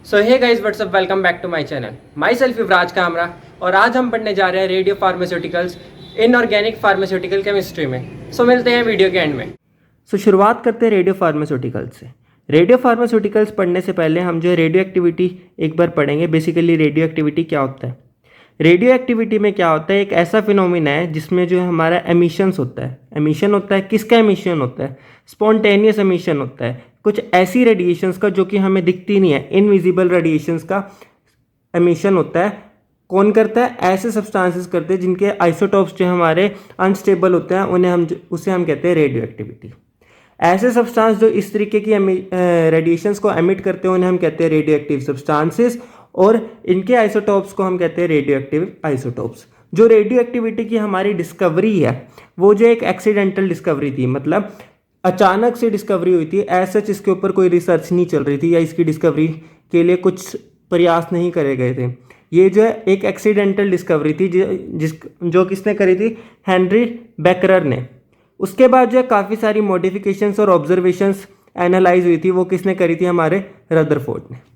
So hey guys what's up, welcome back to my channel. Myself Yuvraj Kamra. और आज हम पढ़ने जा रहे हैं radio pharmaceuticals inorganic pharmaceutical chemistry में। सो मिलते हैं वीडियो के एंड में। शुरुआत करते हैं रेडियो फार्मास्यूटिकल्स से। रेडियो फार्मास्यूटिकल्स पढ़ने से पहले हम जो है रेडियो एक्टिविटी एक बार पढ़ेंगे। बेसिकली रेडियो एक्टिविटी क्या होता है। रेडियो एक्टिविटी में क्या होता है, एक ऐसा फिनोमिना है जिसमें जो है हमारा एमिशंस होता है। एमिशन होता है, किसका एमिशन होता है? स्पॉन्टेनियस एमिशन होता है, कुछ ऐसी रेडिएशंस का जो कि हमें दिखती नहीं है, इनविजिबल रेडिएशंस का एमिशन होता है। कौन करता है? ऐसे सब्सटेंसेस करते हैं जिनके आइसोटॉप्स जो हमारे अनस्टेबल होते हैं, उसे हम कहते हैं रेडियो एक्टिविटी। ऐसे सब्सटेंस जो इस तरीके की रेडिएशंस को एमिट करते हैं उन्हें हम कहते हैं रेडियो एक्टिव सब्सटेंसेस, और इनके आइसोटॉप्स को हम कहते हैं रेडियो एक्टिव आइसोटॉप्स। जो रेडियो एक्टिविटी की हमारी डिस्कवरी है वो जो एक एक्सीडेंटल डिस्कवरी थी, मतलब अचानक से डिस्कवरी हुई थी। ऐसा इसके ऊपर कोई रिसर्च नहीं चल रही थी या इसकी डिस्कवरी के लिए कुछ प्रयास नहीं करे गए थे। ये जो है एक एक्सीडेंटल डिस्कवरी थी जो किसने करी थी? हेनरी बेकरर ने। उसके बाद जो है काफ़ी सारी मॉडिफिकेशंस और ऑब्जर्वेशंस एनालाइज हुई थी, वो किसने करी थी? हमारे रदरफोर्ड ने।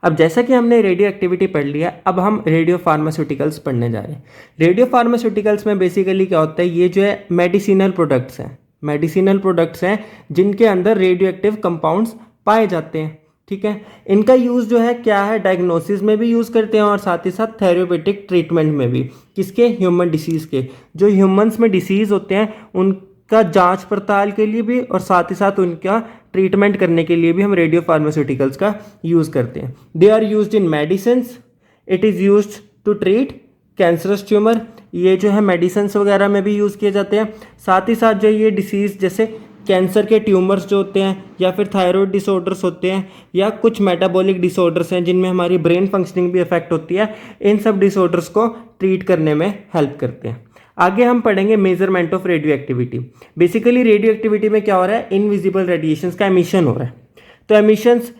अब जैसा कि हमने रेडियो एक्टिविटी पढ़ लिया, अब हम रेडियो फार्मास्यूटिकल्स पढ़ने जा रहे हैं। रेडियो फार्मास्यूटिकल्स में बेसिकली क्या होता है, ये जो है मेडिसिनल प्रोडक्ट्स हैं। मेडिसिनल प्रोडक्ट्स हैं जिनके अंदर रेडियो एक्टिव कंपाउंड्स पाए जाते हैं। ठीक है, इनका यूज़ जो है क्या है, डायग्नोसिस में भी यूज़ करते हैं और साथ ही साथ थेरेपेटिक ट्रीटमेंट में भी। किसके? ह्यूमन डिसीज़ के। जो ह्यूमंस में डिसीज़ होते हैं उनका जांच पड़ताल के लिए भी और साथ ही साथ उनका ट्रीटमेंट करने के लिए भी हम रेडियो फार्मास्यूटिकल्स का यूज़ करते हैं। They are used in medicines. It is used to treat cancerous tumour. ये जो है मेडिसिन्स वगैरह में भी यूज़ किए जाते हैं। साथ ही साथ जो ये डिसीज़ जैसे कैंसर के ट्यूमर्स जो होते हैं या फिर थायराइड डिसऑर्डर्स होते हैं या कुछ मेटाबॉलिक डिसऑर्डर्स हैं जिनमें हमारी ब्रेन फंक्शनिंग भी अफेक्ट होती है, इन सब डिसऑर्डर्स को ट्रीट करने में हेल्प करते हैं। आगे हम पढ़ेंगे measurement of radio activity. Basically radio activity में क्या हो रहा है, इनविजिबल रेडिएशंस का एमिशन हो रहा है। तो एमिशंस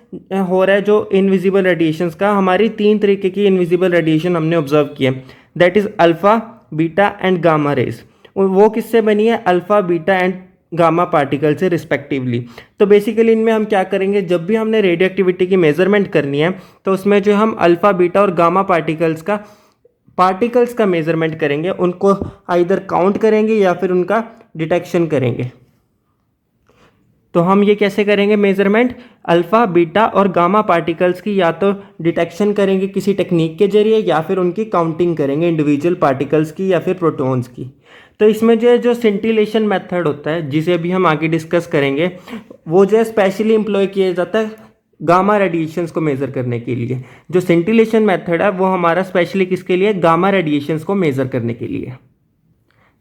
हो रहा है जो इनविजिबल रेडिएशंस का, हमारी 3 तरीके की इनविजिबल रेडिएशन हमने ऑब्जर्व की है, that is alpha, beta and gamma rays. वो किससे बनी है? Alpha, beta and gamma particle से रिस्पेक्टिवली। तो बेसिकली इनमें हम क्या करेंगे, जब भी हमने रेडियो एक्टिविटी की मेजरमेंट करनी है तो उसमें जो हम अल्फा, बीटा और गामा पार्टिकल्स का मेजरमेंट करेंगे, उनको आइदर काउंट करेंगे या फिर उनका डिटेक्शन करेंगे। तो हम ये कैसे करेंगे मेजरमेंट? अल्फा, बीटा और गामा पार्टिकल्स की या तो डिटेक्शन करेंगे किसी टेक्निक के जरिए या फिर उनकी काउंटिंग करेंगे, इंडिविजुअल पार्टिकल्स की या फिर प्रोटॉन्स की। तो इसमें जो सिंटिलेशन मेथड होता है जिसे अभी हम आगे डिस्कस करेंगे, वो जो है स्पेशली एम्प्लॉय किया जाता है गामा रेडिएशंस को मेज़र करने के लिए। जो सेंटिलेशन मेथड है वो हमारा स्पेशली किसके लिए? गामा रेडिएशंस को मेज़र करने के लिए।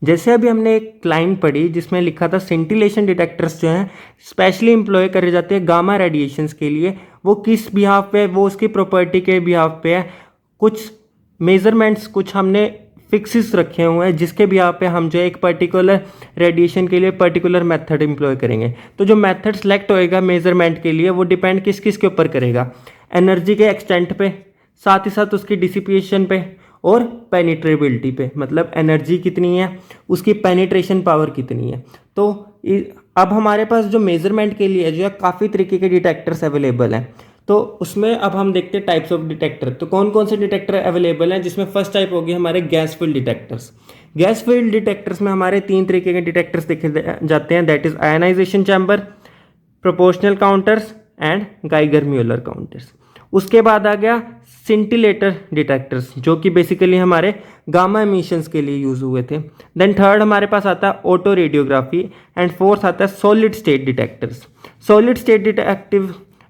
जैसे अभी हमने एक लाइन पढ़ी जिसमें लिखा था सेंटिलेशन डिटेक्टर्स जो हैं स्पेशली एम्प्लॉय करे जाते हैं गामा रेडिएशंस के लिए। वो किस बिहाफ पे? वो उसकी प्रॉपर्टी के बिहाफ पे है। कुछ मेजरमेंट्स, कुछ हमने फिक्सेस रखे हुए हैं जिसके बिहाफ पे हम जो है एक पर्टिकुलर रेडिएशन के लिए पर्टिकुलर मेथड एम्प्लॉय करेंगे। तो जो मेथड सेलेक्ट होएगा मेजरमेंट के लिए वो डिपेंड किस किस के ऊपर करेगा? एनर्जी के एक्सटेंट पे, साथ ही साथ उसकी डिसिपिएशन पे और पेनिट्रेबिलिटी पे, मतलब एनर्जी कितनी है, उसकी पेनिट्रेशन पावर कितनी है। तो अब हमारे पास जो मेजरमेंट के लिए जो है काफ़ी तरीके के डिटेक्टर्स अवेलेबल हैं। तो उसमें अब हम देखते हैं टाइप्स ऑफ डिटेक्टर। तो कौन कौन से डिटेक्टर अवेलेबल हैं, जिसमें फर्स्ट टाइप होगी हमारे gas field detectors. Gas field detectors में हमारे 3 तरीके के डिटेक्टर्स देखे जाते हैं, that is ionisation chamber, proportional counters and Geiger Muller counters. उसके बाद आ गया सिंटिलेटर डिटेक्टर्स जो कि बेसिकली हमारे गामा एमिशंस के लिए यूज़ हुए थे। देन थर्ड हमारे पास आता है ऑटो रेडियोग्राफी एंड फोर्थ आता है solid state detectors. Solid state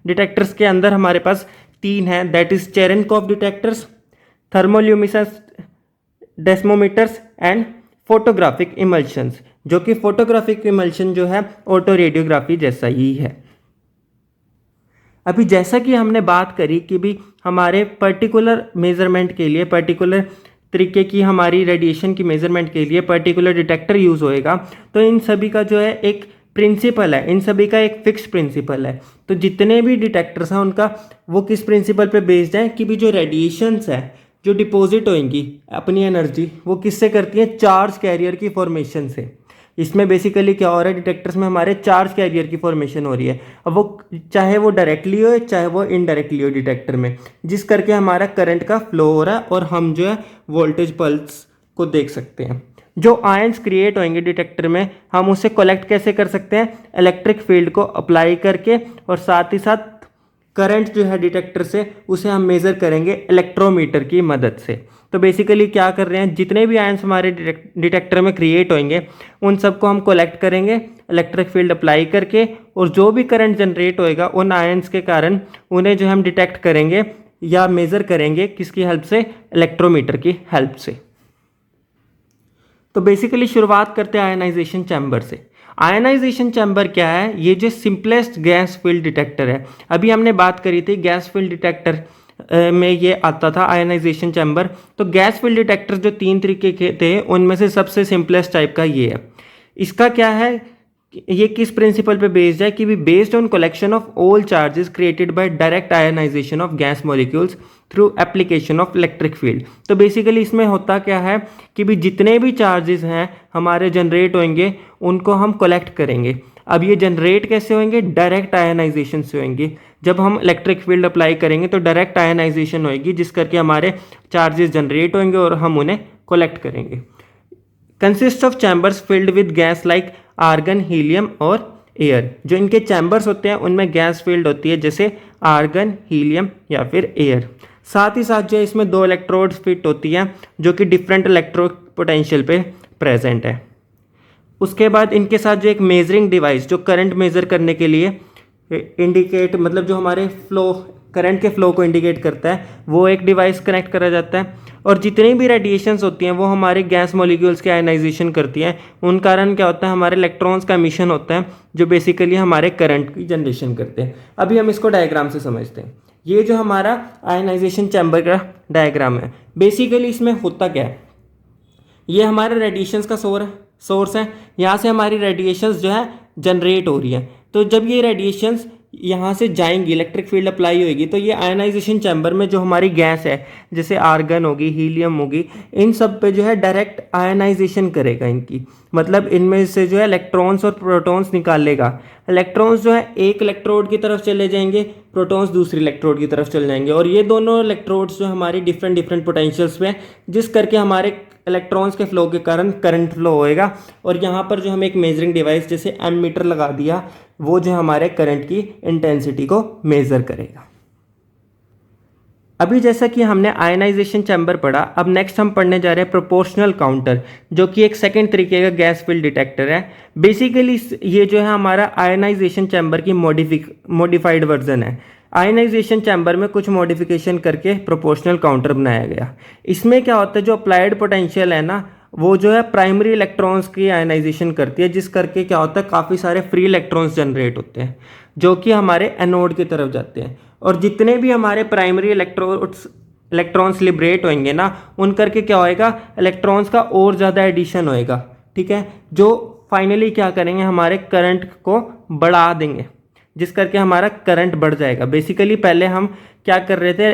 detectors के अंदर हमारे पास 3 हैं, that is Cherenkov detectors, thermoluminescence dosimeters and photographic emulsions, जो कि फोटोग्राफिक इमल्शन जो है ऑटो रेडियोग्राफी जैसा ही है। अभी जैसा कि हमने बात करी कि भी हमारे पर्टिकुलर मेजरमेंट के लिए, पर्टिकुलर तरीके की हमारी रेडिएशन की मेजरमेंट के लिए पर्टिकुलर डिटेक्टर यूज़ होएगा, तो इन सभी का जो है एक प्रिंसिपल है, इन सभी का एक फिक्स प्रिंसिपल है। तो जितने भी डिटेक्टर्स हैं उनका वो किस प्रिंसिपल पे बेस्ड है कि भी जो रेडिएशंस है जो डिपॉजिट होंगी अपनी एनर्जी वो किससे करती हैं? चार्ज कैरियर की फॉर्मेशन से। इसमें बेसिकली क्या हो रहा है, डिटेक्टर्स में हमारे चार्ज कैरियर की फॉर्मेशन हो रही है। अब वो चाहे वो डायरेक्टली हो चाहे वो इनडायरेक्टली हो डिटेक्टर में, जिस करके हमारा करंट का फ्लो हो रहा है और हम जो है वोल्टेज पल्स को देख सकते हैं। जो आयंस क्रिएट होंगे डिटेक्टर में, हम उसे कलेक्ट कैसे कर सकते हैं, इलेक्ट्रिक फील्ड को अप्लाई करके, और साथ ही साथ करंट जो है डिटेक्टर से उसे हम मेज़र करेंगे इलेक्ट्रोमीटर की मदद से। तो बेसिकली क्या कर रहे हैं, जितने भी आयंस हमारे डिटेक्टर में क्रिएट होंगे उन सबको हम कलेक्ट करेंगे इलेक्ट्रिक फील्ड अप्लाई करके, और जो भी करंट जनरेट होएगा उन आयंस के कारण उन्हें जो हम डिटेक्ट करेंगे या मेज़र करेंगे किसकी हेल्प से, इलेक्ट्रोमीटर की हेल्प से। तो बेसिकली शुरुआत करते हैं आयनाइजेशन चैम्बर से। आयनाइजेशन चैम्बर क्या है, ये जो सिंपलेस्ट गैस फील्ड डिटेक्टर है। अभी हमने बात करी थी गैस फील्ड डिटेक्टर में ये आता था आयनाइजेशन चैम्बर। तो गैस फील्ड डिटेक्टर जो 3 तरीके के थे उनमें से सबसे सिंपलेस्ट टाइप का ये है। इसका क्या है, ये किस प्रिंसिपल पे बेस्ड है कि भी based on collection of all charges created by direct ionisation of gas molecules through application of electric field. तो बेसिकली इसमें होता क्या है कि भी जितने भी चार्जेस हैं हमारे जनरेट होंगे उनको हम कलेक्ट करेंगे। अब ये जनरेट कैसे होंगे, डायरेक्ट आयनाइजेशन से होंगे। जब हम इलेक्ट्रिक फील्ड अप्लाई करेंगे तो डायरेक्ट आयनाइजेशन होगी, जिस करके हमारे चार्जेस जनरेट होंगे और हम उन्हें कलेक्ट करेंगे। Consist of chambers filled with gas like argon, helium और एयर। जो इनके चैम्बर्स होते हैं उनमें गैस फील्ड होती है, जैसे आर्गन, हीलियम या फिर एयर। साथ ही साथ जो है इसमें 2 इलेक्ट्रोड्स फिट होती हैं जो कि डिफरेंट इलेक्ट्रो पोटेंशियल पे प्रेजेंट है। उसके बाद इनके साथ जो एक मेजरिंग डिवाइस जो करंट मेज़र करने के लिए इंडिकेट, मतलब जो हमारे फ्लो करंट के फ्लो को इंडिकेट करता है, वो एक डिवाइस कनेक्ट करा जाता है। और जितनी भी रेडिएशंस होती हैं वो हमारे गैस मॉलिक्यूल्स के आयनाइजेशन करती हैं। उन कारण क्या होता है, हमारे इलेक्ट्रॉन्स का एमिशन होता है जो बेसिकली हमारे करंट की जनरेशन करते हैं। अभी हम इसको डायग्राम से समझते हैं। ये जो हमारा आयनाइजेशन चैम्बर का डायग्राम है, बेसिकली इसमें होता क्या है, ये हमारे रेडिएशंस का सोर्स है। यहाँ से हमारी रेडिएशंस जो है जनरेट हो रही है। तो जब ये रेडिएशंस यहाँ से जाएंगी, इलेक्ट्रिक फील्ड अप्लाई होगी, तो ये आयनाइजेशन चैम्बर में जो हमारी गैस है, जैसे आर्गन होगी, हीलियम होगी, इन सब पे जो है डायरेक्ट आयनाइजेशन करेगा इनकी। मतलब इनमें से जो है इलेक्ट्रॉन्स और प्रोटॉन्स निकालेगा। इलेक्ट्रॉन्स जो है एक इलेक्ट्रोड की तरफ चले जाएंगे, प्रोटॉन्स दूसरी इलेक्ट्रोड की तरफ चले जाएंगे। और ये दोनों इलेक्ट्रोड्स जो हमारी डिफरेंट पोटेंशियल्स पे, जिस करके हमारे इलेक्ट्रॉन्स के फ्लो के कारण करंट फ्लो होएगा। और यहाँ पर जो हम एक मेजरिंग डिवाइस जैसे एमीटर लगा दिया, वो जो हमारे करंट की इंटेंसिटी को मेज़र करेगा। अभी जैसा कि हमने आयनाइजेशन चैम्बर पढ़ा, अब नेक्स्ट हम पढ़ने जा रहे हैं प्रोपोर्शनल काउंटर, जो कि एक सेकंड तरीके का गैस फील्ड डिटेक्टर है। बेसिकली ये जो है हमारा आयनाइजेशन चैम्बर की मॉडिफाइड वर्जन है। आयनाइजेशन चैम्बर में कुछ मॉडिफिकेशन करके प्रोपोर्शनल काउंटर बनाया गया। इसमें क्या होता है, जो अप्लाइड पोटेंशियल है ना, वो जो है प्राइमरी इलेक्ट्रॉन्स की आयनाइजेशन करती है, जिस करके क्या होता है, काफ़ी सारे फ्री इलेक्ट्रॉन्स जनरेट होते हैं जो कि हमारे एनोड की तरफ जाते हैं। और जितने भी हमारे प्राइमरी इलेक्ट्रॉन्स लिबरेट होंगे ना, उन करके क्या होएगा, इलेक्ट्रॉन्स का और ज़्यादा एडिशन होएगा। ठीक है, जो फाइनली क्या करेंगे, हमारे करंट को बढ़ा देंगे, जिस करके हमारा करंट बढ़ जाएगा। बेसिकली पहले हम क्या कर रहे थे,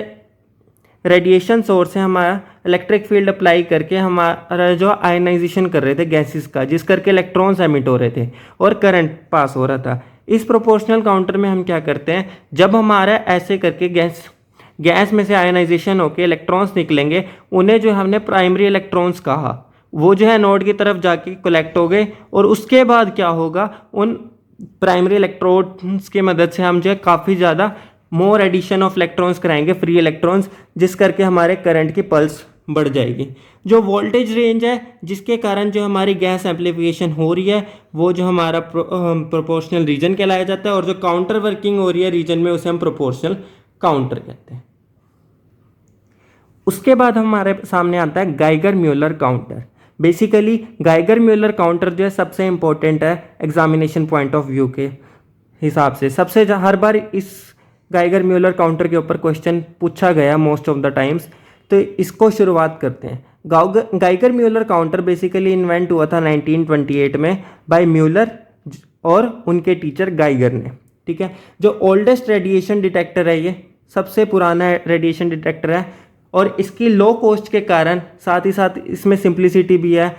रेडिएशन सोर्स से हमारा इलेक्ट्रिक फील्ड अप्लाई करके हमारा जो आयनाइजेशन कर रहे थे गैसेस का, जिस करके इलेक्ट्रॉन्स एमिट हो रहे थे और करंट पास हो रहा था। इस प्रोपोर्शनल काउंटर में हम क्या करते हैं, जब हमारा ऐसे करके गैस में से आयनाइजेशन होकर इलेक्ट्रॉन्स निकलेंगे, उन्हें जो हमने प्राइमरी इलेक्ट्रॉन्स कहा, वो जो है नोड की तरफ जाके कलेक्ट हो गए। और उसके बाद क्या होगा, उन प्राइमरी इलेक्ट्रॉन्स की मदद से हम जो है काफ़ी ज़्यादा मोर एडिशन ऑफ इलेक्ट्रॉन्स कराएंगे, फ्री इलेक्ट्रॉन्स, जिस करके हमारे करंट की पल्स बढ़ जाएगी। जो वोल्टेज रेंज है जिसके कारण जो हमारी गैस एम्प्लीफिकेशन हो रही है, वो जो हमारा प्रोपोर्शनल रीजन कहलाया जाता है। और जो काउंटर वर्किंग हो रही है रीजन में, उसे हम प्रोपोर्शनल काउंटर कहते हैं। उसके बाद हमारे सामने आता है Geiger Muller counter. Basically Geiger Muller counter जो है सबसे इंपॉर्टेंट है एग्जामिनेशन पॉइंट ऑफ व्यू के हिसाब से। हर बार इस गाइगर म्यूलर काउंटर के ऊपर क्वेश्चन पूछा गया मोस्ट ऑफ द टाइम्स। तो इसको शुरुआत करते हैं। Geiger Muller counter basically invent हुआ था 1928 में बाय म्यूलर और उनके टीचर गाइगर ने। ठीक है, जो ओल्डेस्ट रेडिएशन डिटेक्टर है, ये सबसे पुराना रेडिएशन डिटेक्टर है और इसकी लो कॉस्ट के कारण, साथ ही साथ इसमें सिंप्लिसिटी भी है,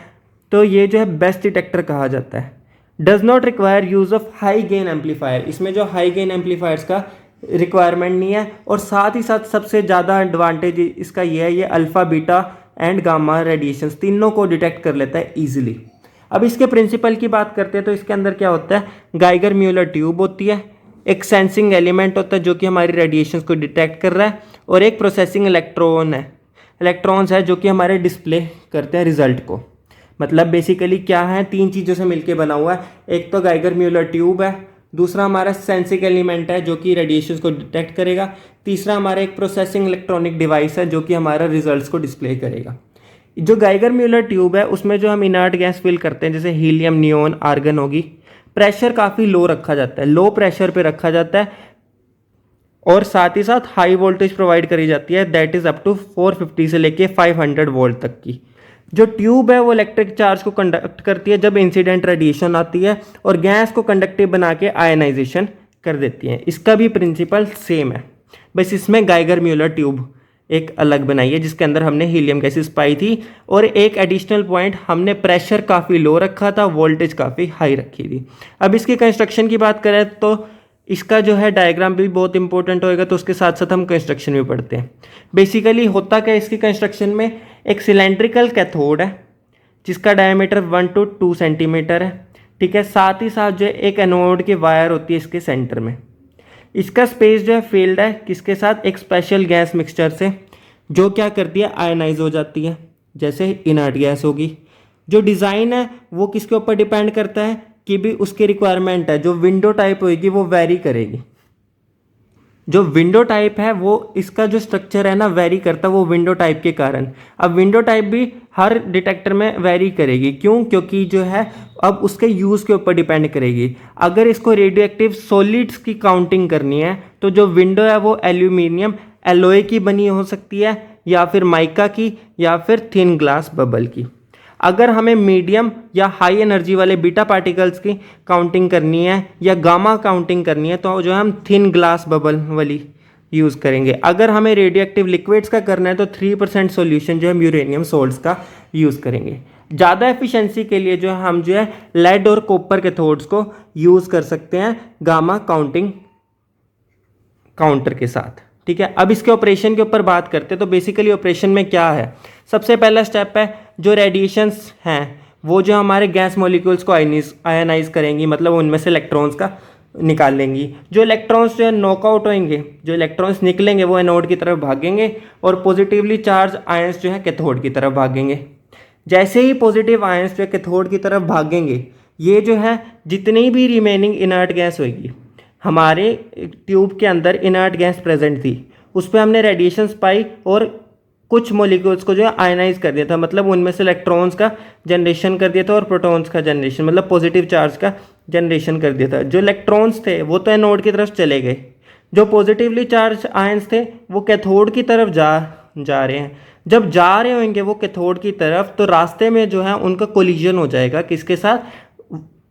तो ये जो है बेस्ट डिटेक्टर कहा जाता है। Does not require use of high gain amplifier, इसमें जो हाई गेन एम्पलीफायर्स का रिक्वायरमेंट नहीं है। और साथ ही साथ सबसे ज़्यादा एडवांटेज इसका ये है, ये alpha beta and gamma radiations तीनों को डिटेक्ट कर लेता है ईजिली। अब इसके प्रिंसिपल की बात करते हैं तो इसके अंदर क्या होता है, गाइगर म्यूलर ट्यूब होती है, एक सेंसिंग एलिमेंट होता है जो कि हमारी रेडिएशंस को डिटेक्ट कर रहा है, और एक प्रोसेसिंग इलेक्ट्रॉन्स है जो कि हमारे डिस्प्ले करते हैं रिजल्ट को। मतलब बेसिकली क्या है, तीन चीज़ों से मिलके बना हुआ है। एक तो गाइगर म्यूलर ट्यूब है, दूसरा हमारा सेंसिंग एलिमेंट है जो कि रेडिएशंस को डिटेक्ट करेगा, तीसरा हमारा एक प्रोसेसिंग इलेक्ट्रॉनिक डिवाइस है जो कि हमारा रिजल्ट्स को डिस्प्ले करेगा। जो गाइगर म्यूलर ट्यूब है उसमें जो हम इनर्ट गैस फिल करते हैं, जैसे हीलियम, नियोन, आर्गन होगी, प्रेशर काफ़ी लो रखा जाता है, लो प्रेशर पे रखा जाता है, और साथ ही साथ हाई वोल्टेज प्रोवाइड करी जाती है, दैट इज़ अप टू 450 से लेके 500 वोल्ट तक की। जो ट्यूब है वो इलेक्ट्रिक चार्ज को कंडक्ट करती है जब इंसिडेंट रेडिएशन आती है, और गैस को कंडक्टिव बना के आयनाइजेशन कर देती है। इसका भी प्रिंसिपल सेम है, बस इसमें गाइगर म्यूलर ट्यूब एक अलग बनाई है जिसके अंदर हमने हीलियम गैसेस पाई थी, और एक एडिशनल पॉइंट हमने प्रेशर काफ़ी लो रखा था, वोल्टेज काफ़ी हाई रखी थी। अब इसकी कंस्ट्रक्शन की बात करें तो इसका जो है डायग्राम भी बहुत इंपॉर्टेंट होएगा, तो उसके साथ साथ हम कंस्ट्रक्शन भी पढ़ते हैं। बेसिकली होता क्या इसकी कंस्ट्रक्शन में, एक सिलेंड्रिकल कैथोड है जिसका डायमीटर 1 to 2 सेंटीमीटर है, ठीक है। साथ ही साथ जो है एक एनोड की वायर होती है इसके सेंटर में। इसका स्पेस जो है फील्ड है किसके साथ, एक स्पेशल गैस मिक्सचर से, जो क्या करती है, आयनाइज हो जाती है, जैसे इनर्ट गैस होगी। जो डिज़ाइन है वो किसके ऊपर डिपेंड करता है कि भी उसकी रिक्वायरमेंट है, जो विंडो टाइप होगी वो वेरी करेगी। जो विंडो टाइप है वो इसका जो स्ट्रक्चर है ना वेरी करता है, वो विंडो टाइप के कारण। अब विंडो टाइप भी हर डिटेक्टर में वेरी करेगी, क्यों, क्योंकि जो है अब उसके यूज़ के ऊपर डिपेंड करेगी। अगर इसको रेडियोएक्टिव सॉलिड्स की काउंटिंग करनी है तो जो विंडो है वो एल्यूमिनियम एलॉय की बनी हो सकती है, या फिर माइका की, या फिर थिन ग्लास बबल की। अगर हमें मीडियम या हाई एनर्जी वाले बीटा पार्टिकल्स की काउंटिंग करनी है या गामा काउंटिंग करनी है तो जो है हम थिन ग्लास बबल वाली यूज़ करेंगे। अगर हमें रेडियोएक्टिव लिक्विड्स का करना है तो 3% सॉल्यूशन जो है यूरेनियम सॉल्ट्स का यूज़ करेंगे। ज़्यादा एफिशिएंसी के लिए जो है हम जो है लेड और कॉपर कैथोड्स को यूज़ कर सकते हैं गामा काउंटिंग काउंटर के साथ, ठीक है। अब इसके ऑपरेशन के ऊपर बात करते हैं तो बेसिकली ऑपरेशन में क्या है, सबसे पहला स्टेप है जो रेडिएशंस हैं वो जो हमारे गैस मॉलिक्यूल्स को आयनाइज करेंगी, मतलब उनमें से इलेक्ट्रॉन्स का निकाल लेंगी। जो इलेक्ट्रॉन्स जो है नॉकआउट होंगे, जो इलेक्ट्रॉन्स निकलेंगे वो एनोड की तरफ भागेंगे, और पॉजिटिवली चार्ज आयंस जो है कैथोड की तरफ भागेंगे। जैसे ही पॉजिटिव आयंस जो है कैथोड की तरफ भागेंगे, ये जो है जितनी भी रिमेनिंग इनर्ट गैस होगी, हमारे ट्यूब के अंदर इनर्ट गैस प्रेजेंट थी, उस पर हमने रेडिएशंस पाई और कुछ मॉलिक्यूल्स को जो है आयनाइज कर दिया था, मतलब उनमें से इलेक्ट्रॉन्स का जनरेशन कर दिया था और प्रोटॉन्स का जनरेशन, मतलब पॉजिटिव चार्ज का जनरेशन कर दिया था। जो इलेक्ट्रॉन्स थे वो तो एनोड की तरफ चले गए, जो पॉजिटिवली चार्ज आयंस थे वो कैथोड की तरफ जा रहे हैं। जब जा रहे होंगे वो कैथोड की तरफ, तो रास्ते में जो है उनका कोलिजन हो जाएगा किसके साथ,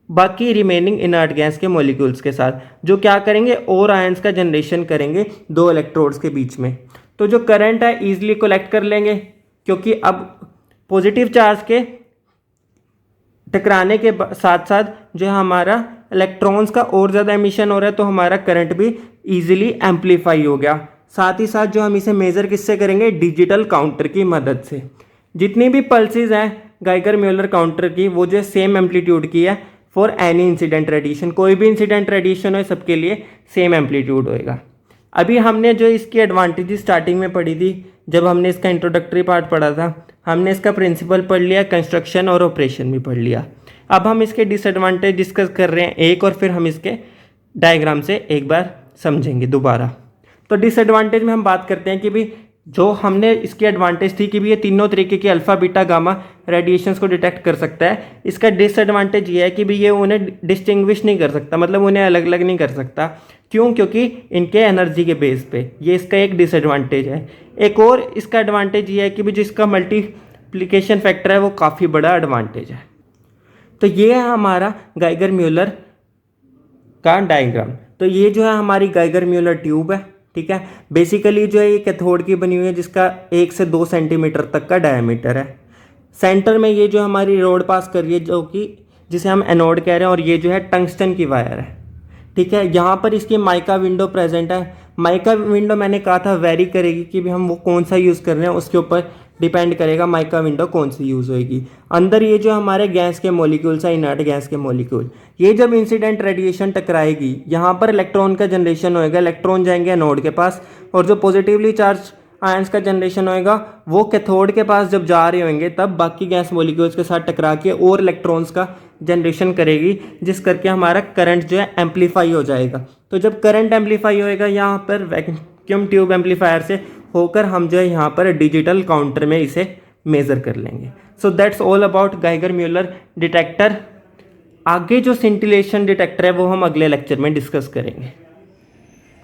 बाकी रिमेनिंग इनर्ट गैस के मॉलिक्यूल्स के साथ, जो क्या करेंगे और आयंस का जनरेशन करेंगे दो इलेक्ट्रोड्स के बीच में। तो जो करंट है ईजिली कलेक्ट कर लेंगे, क्योंकि अब पॉजिटिव चार्ज के टकराने के साथ साथ जो है हमारा इलेक्ट्रॉन्स का और ज़्यादा एमिशन हो रहा है, तो हमारा करंट भी ईजिली एम्पलीफाई हो गया। साथ ही साथ जो हम इसे मेज़र किससे करेंगे, डिजिटल काउंटर की मदद से। जितनी भी पल्सेस हैं गाइगर म्यूलर काउंटर की, वो जो है सेम एम्पलीट्यूड की है फॉर एनी इंसिडेंट रेडिएशन। कोई भी इंसिडेंट रेडिएशन हो सबके लिए सेम एम्पलीट्यूड होएगा। अभी हमने जो इसकी एडवांटेजेस स्टार्टिंग में पढ़ी थी, जब हमने इसका इंट्रोडक्टरी पार्ट पढ़ा था, हमने इसका प्रिंसिपल पढ़ लिया, कंस्ट्रक्शन और ऑपरेशन भी पढ़ लिया। अब हम इसके डिसएडवांटेज डिस्कस कर रहे हैं एक, और फिर हम इसके डायग्राम से एक बार समझेंगे दोबारा। तो डिसएडवांटेज में हम बात करते हैं कि भी जो हमने इसकी एडवांटेज थी कि भी ये तीनों तरीके की अल्फ़ा बीटा गामा रेडिएशंस को डिटेक्ट कर सकता है। इसका डिसएडवांटेज ये है कि भी ये उन्हें डिस्टिंग्विश नहीं कर सकता, मतलब उन्हें अलग अलग नहीं कर सकता। क्यों? क्योंकि इनके एनर्जी के बेस पे, ये इसका एक डिसएडवांटेज है। एक और इसका एडवांटेज ये है कि भी जो इसका मल्टीप्लिकेशन फैक्टर है वो काफ़ी बड़ा एडवांटेज है। तो ये है हमारा गाइगर म्यूलर का डायग्राम। तो ये जो है हमारी गाइगर म्यूलर ट्यूब है, ठीक है। बेसिकली जो है ये कैथोड की बनी हुई है जिसका 1 से 2 सेंटीमीटर तक का डायमीटर है। सेंटर में ये जो हमारी रोड पास कर रही है जो कि जिसे हम एनोड कह रहे हैं, और ये जो है टंगस्टन की वायर है। ठीक है, यहाँ पर इसकी माइका विंडो प्रेजेंट है। माइका विंडो मैंने कहा था वेरी करेगी कि भी हम वो कौन सा यूज़ कर रहे हैं, उसके ऊपर डिपेंड करेगा माइका विंडो कौन सी यूज़ होएगी। अंदर ये जो हमारे गैस के मॉलिक्यूल्स है, इनर्ट गैस के मॉलिक्यूल, ये जब इंसिडेंट रेडिएशन टकराएगी यहाँ पर इलेक्ट्रॉन का जनरेशन होएगा। इलेक्ट्रॉन जाएंगे एनोड के पास, और जो पॉजिटिवली चार्ज आयंस का जनरेशन होएगा वो कैथोड के पास जब जा रहे होंगे तब बाकी गैस मॉलिक्यूल्स के साथ टकरा के और इलेक्ट्रॉन्स का जनरेशन करेगी, जिस करके हमारा करंट जो है एम्पलीफाई हो जाएगा। तो जब करंट एम्पलीफाई होएगा यहाँ पर वैक्यूम ट्यूब एम्पलीफायर से होकर, हम जो है यहाँ पर डिजिटल काउंटर में इसे मेज़र कर लेंगे। So that's all about Geiger Muller detector. आगे जो सिंटिलेशन डिटेक्टर है वो हम अगले लेक्चर में डिस्कस करेंगे।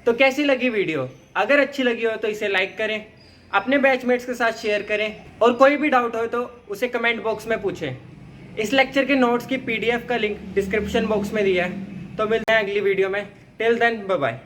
तो कैसी लगी वीडियो? अगर अच्छी लगी हो तो इसे लाइक करें, अपने बैचमेट्स के साथ शेयर करें, और कोई भी डाउट हो तो उसे कमेंट बॉक्स में पूछें। इस लेक्चर के नोट्स की PDF का लिंक डिस्क्रिप्शन बॉक्स में दिया है। तो मिलते हैं अगली वीडियो में। Till then bye bye.